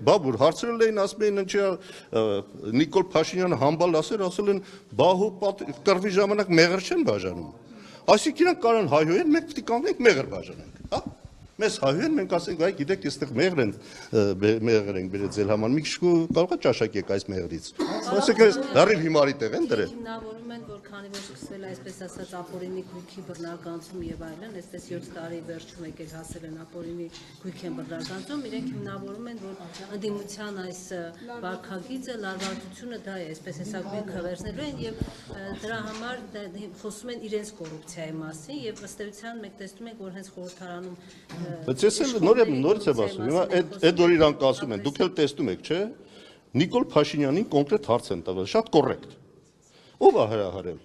բաբուր հարցրել էին ասում էին ինչի Նիկոլ Փաշինյանը համբալ ասել են բահու կռվի ժամանակ մեղր չեն բաժանում այսինքն իրանք կարան հայհոյեն մենք պետք է կանգնենք մեղր բաժանենք հա Մեզ հայհոյեն մենք ասենք այ գիտեք այստեղ մեղր ենք բերել ձեր համար մի քիչ կարող է ճաշակ եք այս մեղրից ասենք լրիվ հիմարի տեղ են դրել Հիմնավորում են որ քանի որ սկսվել է այսպես ասած ապօրինի գույքի բռնականցում եւ այլն այսպես 7 տարի վերջում եկել հասել են ապօրինի գույքեն բռնականցում իրենք հիմնավորում են որ ընդդիմության այս վարքագիծը լարվածությունը դա է այսպես հեսա գույքը վերցնելու են եւ դրա համար խոսում են իրենց կոռուպցիայի մասին եւ ըստ էության մենք տեսնում ենք որ հենց խորհրդարանում Բայց ես էլ նորից եմ ասում, հիմա այդ որ իրանք ասում են, դուք էլ տեսնում եք, չէ՞, Նիկոլ Փաշինյանին կոնկրետ հարց են տվել, շատ կոռեկտ։ Ո՞վ է հրահարել։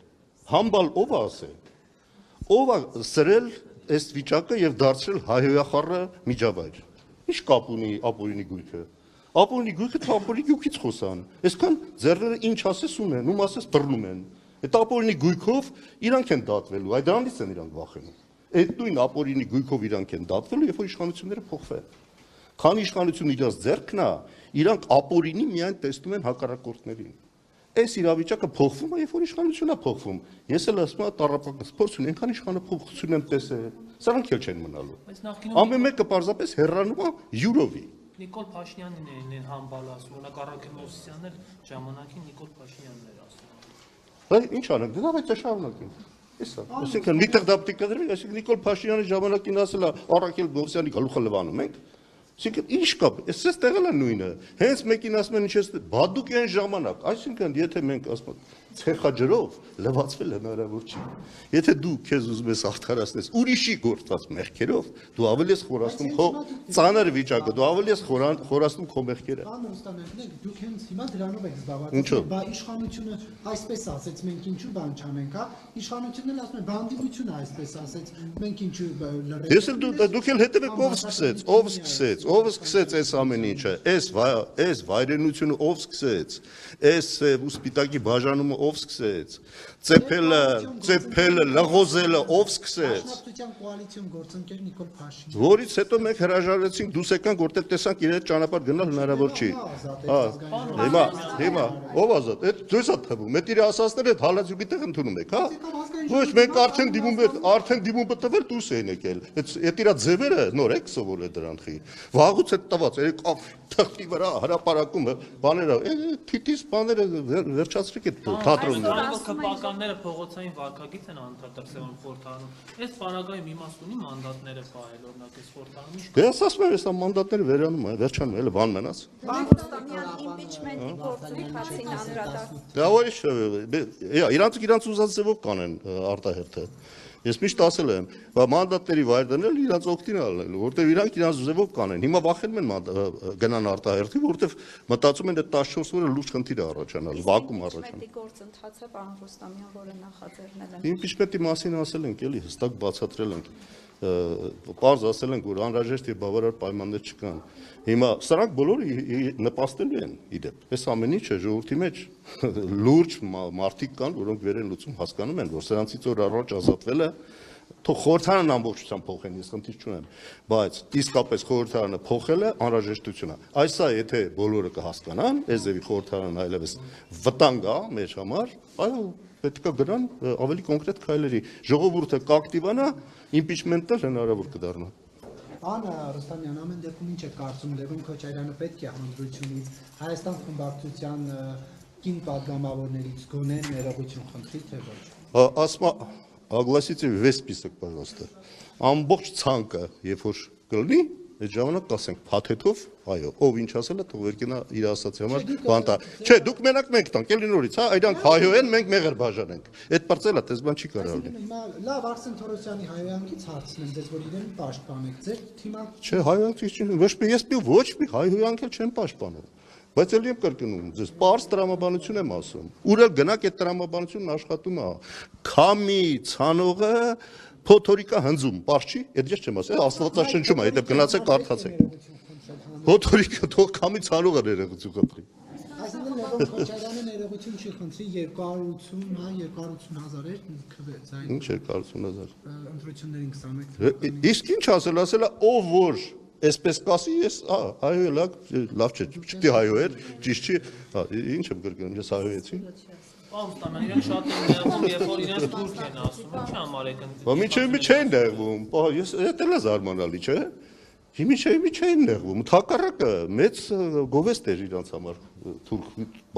Համբալ ո՞վ է ասել։ Ո՞վ է սրել այս վիճակը եւ դարձրել հայհոյախառը միջավայր։ Ինչ կապ ունի ապօրինի գույքը։ Ապօրինի գույքը ապօրինի գույքից խոսան։ Այսքան ձեռները ինչ ասես ունեն, ում ասես բռնում են։ Այդ ապօրինի գույքով իրանք են դատվելու, այդ դրանից են իրանք վախենում։ Այդ նույն ապօրինի գույքով իրանք են դատվելու, երբ որ իշխանությունները փոխվեն։ Քանի իշխանությունը իրաց ձեռքն է, իրանք ապօրինի միայն տեսնում են հակառակորդներին։ Այս իրավիճակը փոխվում է, երբ որ իշխանությունն է փոխվում։ Ես էլ ասում եմ, տառապանք փորձ ունի, այնքան իշխանափոխություն եմ տեսել, սրանք էլ չեն մնալու։ Ամեն մեկը պարզապես հեռանում է յուրովի։ Նիկոլ Փաշինյանն է համբալ ասում, օրինակ Առաքել Մովսիսյանն էլ ժամանակին Նիկոլ Փաշինյանն էր ասում։ Բայց ինչ անենք, դրա բայց շարունակենք։ Այսինքն միտեղ դա պետք է դրվի, այսինքն Նիկոլ Փաշինյանի ժամանակին ասել է Առաքել Մովսիսյանի գլուխը լվանում ենք։ Այսինքն ինչ կա, այսպես տեղել է նույնը։ Հենց մեկին ասում են ինչպես բադուկյան ժամանակ, այսինքն եթե մենք ասում ենք ցեխաջրով լվացվել հնարավոր չի։ Եթե դու քեզ ուզում ես արդարացնես ուրիշի գործած մեղքերով, դու ավելի ես խորացնում քո ծանր վիճակը, դու ավելի ես խորացնում քո մեղքերը։ Պարոն Ռուստամյանն, դուք հենց հիմա դրանով եք զբաղված։ Բա իշխանությունը այսպես ասեց, մենք ինչու բան չանենք, հա։ Իշխանությունն էլ ասում է բանդիտությունը այսպես ասեց, մենք ինչու լրացնենք։ Ես էլ դուք էլ հետևեք ով սկսեց այս ամեն ինչը, այս վայրենությունը ով սկսեց, այս սպիտակի բաժանումը ով սկսեց, ծեփելը, լղոզելը ով սկսեց։ Մասնակցության կոալիցիոն գործընկեր Նիկոլ Փաշինյան։ Որից հետո մենք հրաժարվեցինք, դուս եկանք, որտեղ տեսանք իրենց ճանապարհ գնալ հնարավոր չի։ Հիմա ով ազատ, այդ ձեզ է թվում, այդ իր ասածները այդ հալածուկի տեղ ընդունում եք, հա։ Ոչ, մենք արդեն դիմում տվել դուս են եկել։ Այդ իր ձևերը նոր եք սովորել դրանցի։ Վաղուց է տված, երեք թղթի վրա հրապարակում բաները, թիթիզ բաները վերջացրեք այդ թատրոնները։ Քպականները փողոցային վարքագիծ են անդրադարձել խորհրդարանում։ Այս բանակայում իմաստ ունի մանդատները պահել, օրինակ այս խորհրդարանում ինչ։ Դե ես ասում եմ, այս մանդատները վերանում են, վերջանում էլ բան մնաց։ Ռուստամյան իմպիչմենտի գործում հացին անդրադարձ։ Դա ոչ, իրանց ուզած ձևով կանեն արտահերթը։ Ես միշտ ասել եմ, մանդատների վայր դնել իրանց օգտին ալնելու, որտեղ իրանք իրանց ձևով կանեն։ Հիմա վախենում են գնան արտահերթի, որտեղ մտածում են այդ 14 օրը լուրջ խնդիր է առաջանալ, վակուում առաջանալ։ Իմպիչմենտի գործընթացը պարոն Ռուստամյան, որը նախաձեռնել են։ Իմպիչմենտի մասին ասել ենք, էլի հստակ բացատրել ենք։ Պարզ ասել ենք, որ անհրաժեշտ եւ բավարար պայմաններ չկան։ Հիմա սրանք բոլորը նպաստելու են իդեպ։ Այս ամեն ինչը ժողովրդի մեջ լուրջ մարդիկ կան, որոնք վեր են լուծում, հասկանում են, որ սրանցից օր առաջ ազատվելը թող խորհրդարանն ամբողջությամբ փոխեն, ես խնդիր չունեմ, բայց իսկապես խորհրդարանը փոխելը անհրաժեշտություն է։ Այսա եթե բոլորը կհասկանան, Էզևի խորհրդարանն այլևս վտանգ է մեր համար, այո, պետք է գնան ավելի կոնկրետ քայլերի։ Ժողովուրդը կակտիվանա, իմպիչմենտը հնարավոր կդառնա։ Պարոն Ռուստամյան, ամեն դեպքում ինչ է կարծում, Լևոն Քոչարյանը պետք է հանրությունից Հայաստան խմբակցության կին падգամավորներից գոնե ներողություն խնդրի, թե ոչ։ Огласите весь список, пожалуйста. Ամբողջ ցանկը, երբ որ կլինի, այդ ժամանակ կասենք փաթեթով, այո, ով ինչ ասել է, թող երկինա իր ասածի համար բան տա։ Չէ, դուք մենակ մենք տանք, էլի նորից, հա, այրանք հայոեն, մենք մեղր բաժանենք։ Այդ բարձելա, դες բան չի կարող լինել։ Հիմա լավ Արսեն Թորոսյանի հայհոյանքից հարցնեմ, ձեզ որ իրեն պաշտպան եք, ձեր թիմը։ Չէ, հայհոյանքից ոչ մի հայհոյանք էլ չեն պաշտպանում։ Բայց էլ եմ կրկնում, ձեզ պարզ տրամաբանություն եմ ասում։ Ուր էլ գնաք այդ տրամաբանությունն աշխատում է։ Քամի ցանողը փոթորիկա հնձում, պարզ չի։ Այդ ես չեմ ասել, աստվածաշնչում է, հետո գնացեք կարդացեք։ Փոթորիկը թող քամի ցանողը ներողություն խնդրի։ Այսինքն Լևոն Քոչարյանը ներողություն չի խնդրի 280.000 էր Ինչ է 280.000։ ընտրություններին 21։ Իսկ ինչ ասել է, ով որ Այսպես կասի ես, հայոյ լավ չէ, չպիտի հայոյեր, ճիշտ չի, ինչ եմ գրգնում, ես հայոյեցի։ Պարոն իրենք շատ են նեղվում, երբ որ իրենց թուրք են ասում, ինչ համար եք Մի չէին նեղվում, ես էլ է զարմանալի, չէ։ Մի չէին նեղվում, թակառակը մեծ գովեստ էր իրանց համար թուրք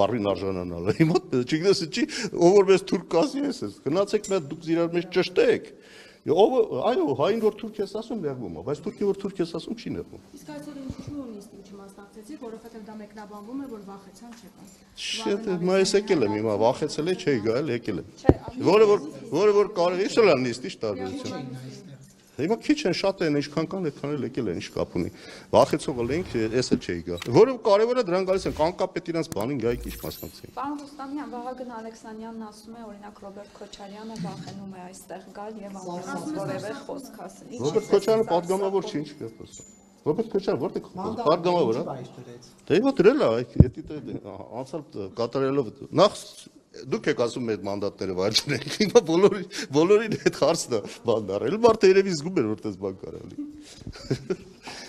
բառին արժանանալը։ Հիմա չգիտես չի, ով որ մեզ թուրք կասի ես, գնացեք դուք իրար մեջ ճշտեք։ Այո, հային որ թուրք ես ասում նեղվում է, բայց թուրքի որ թուրք ես ասում չի նեղվում։ Իսկ այսօր ինչու նիստին չմասնակցեցիք, որովհետև դա մեկնաբանվում է, որ վախեցան չեկան։ Չէ, մա ես եկել եմ հիմա, վախեցել է, չէի գալ, եկել եմ։ Որը որ կարելի է շլան նիստի տարբերություն։ Հիմա քիչ են, շատ են, ինչքան կան, այդքան էլ եկել են, ինչ կապ ունի։ Վախեցողը լենք, էսը չէի գա։ Որը կարևորը դրան գալիս են, կանկապետ իրանց բանին գայիք ինչ մասնակցեին։ Պարոն Ռուստամյան, Վահագն Ալեքսանյանն ասում է, օրինակ Ռոբերտ Քոչարյանը վախենում է այստեղ գալ եւ ամենից որևէ խոսք ասել։ Ռոբերտ Քոչարյանը падգամավոր չի, ինչ կա խոսում։ Ռոբերտ Քոչարյանը որտե падգամավոր է։ Դե հիմա դրել է, անցալ կատարելով նախ դուք եք ասում այդ մանդատները վայելել, հիմա բոլորին այդ հարցն է բան դարել, մարդը երևի զգում էր, որ տես բան կարելի։